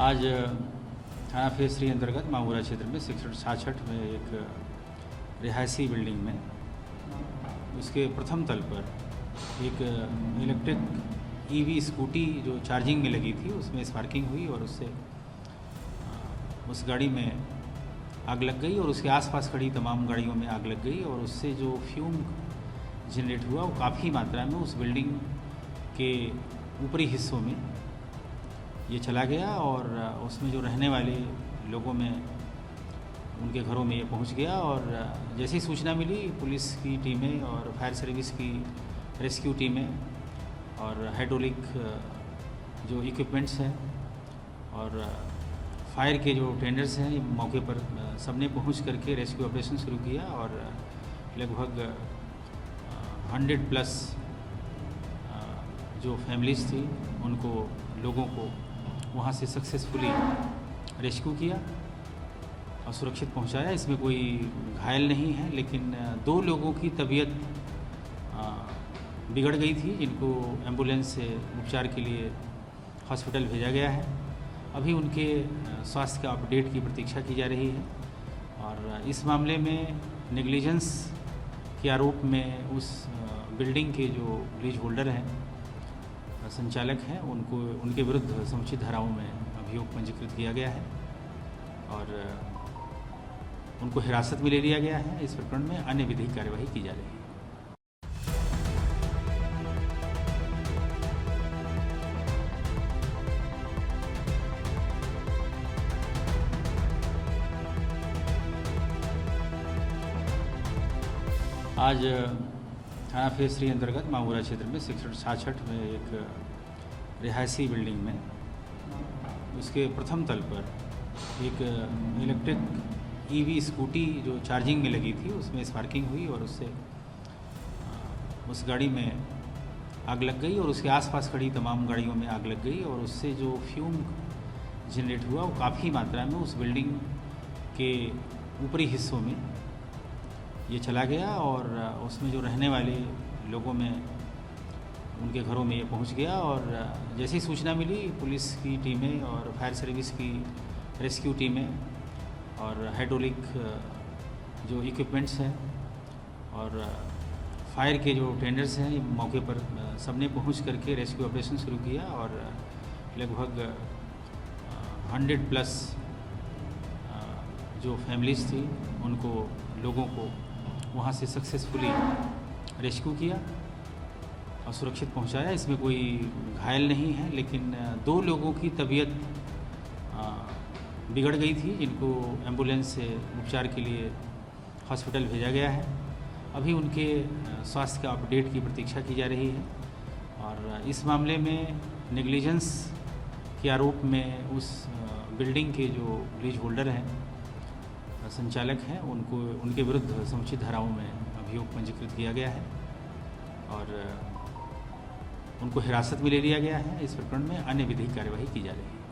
आज थाना फेज 3 अंतर्गत मामूरा क्षेत्र में सेक्टर 66 में एक रिहायशी बिल्डिंग में उसके प्रथम तल पर एक इलेक्ट्रिक ईवी स्कूटी जो चार्जिंग में लगी थी उसमें स्पार्किंग हुई और उससे उस गाड़ी में आग लग गई और उसके आसपास खड़ी तमाम गाड़ियों में आग लग गई और उससे जो फ्यूम जनरेट हुआ वो काफ़ी मात्रा में उस बिल्डिंग के ऊपरी हिस्सों में ये चला गया और उसमें जो रहने वाले लोगों में उनके घरों में ये पहुंच गया। और जैसे ही सूचना मिली पुलिस की टीमें और फायर सर्विस की रेस्क्यू टीमें और हाइड्रोलिक जो इक्विपमेंट्स हैं और फायर के जो टेंडर्स हैं मौके पर सबने पहुंच करके रेस्क्यू ऑपरेशन शुरू किया और लगभग 100+ जो फैमिलीज़ थी उनको लोगों को वहाँ से सक्सेसफुली रेस्क्यू किया और सुरक्षित पहुँचाया। इसमें कोई घायल नहीं है, लेकिन 2 लोगों की तबीयत बिगड़ गई थी जिनको एम्बुलेंस से उपचार के लिए हॉस्पिटल भेजा गया है। अभी उनके स्वास्थ्य का अपडेट की प्रतीक्षा की जा रही है और इस मामले में नेग्लिजेंस के आरोप में उस बिल्डिंग के जो लीज होल्डर हैं, संचालक हैं, उनके विरुद्ध समुचित धाराओं में अभियोग पंजीकृत किया गया है और उनको हिरासत में ले लिया गया है। इस प्रकरण में अन्य विधिक कार्यवाही की जा रही है। आज थाना फेज 3 अंतर्गत मामूरा क्षेत्र में सेक्टर 66 में एक रिहायशी बिल्डिंग में उसके प्रथम तल पर एक इलेक्ट्रिक ईवी स्कूटी जो चार्जिंग में लगी थी उसमें स्पार्किंग हुई और उससे उस गाड़ी में आग लग गई और उसके आसपास खड़ी तमाम गाड़ियों में आग लग गई और उससे जो फ्यूम जनरेट हुआ वो काफ़ी मात्रा में उस बिल्डिंग के ऊपरी हिस्सों में ये चला गया और उसमें जो रहने वाले लोगों में उनके घरों में ये पहुंच गया। और जैसे ही सूचना मिली पुलिस की टीमें और फायर सर्विस की रेस्क्यू टीमें और हाइड्रोलिक जो इक्विपमेंट्स हैं और फायर के जो टेंडर्स हैं मौके पर सबने पहुंच करके रेस्क्यू ऑपरेशन शुरू किया और लगभग 100+ जो फैमिलीज़ थी उनको लोगों को वहाँ से सक्सेसफुली रेस्क्यू किया और सुरक्षित पहुँचाया। इसमें कोई घायल नहीं है, लेकिन 2 लोगों की तबीयत बिगड़ गई थी जिनको एम्बुलेंस से उपचार के लिए हॉस्पिटल भेजा गया है। अभी उनके स्वास्थ्य का अपडेट की प्रतीक्षा की जा रही है और इस मामले में नेग्लिजेंस के आरोप में उस बिल्डिंग के जो लीज होल्डर हैं, संचालक हैं, उनके विरुद्ध समुचित धाराओं में अभियोग पंजीकृत किया गया है और उनको हिरासत में ले लिया गया है। इस प्रकरण में अन्य विधिक कार्यवाही की जा रही है।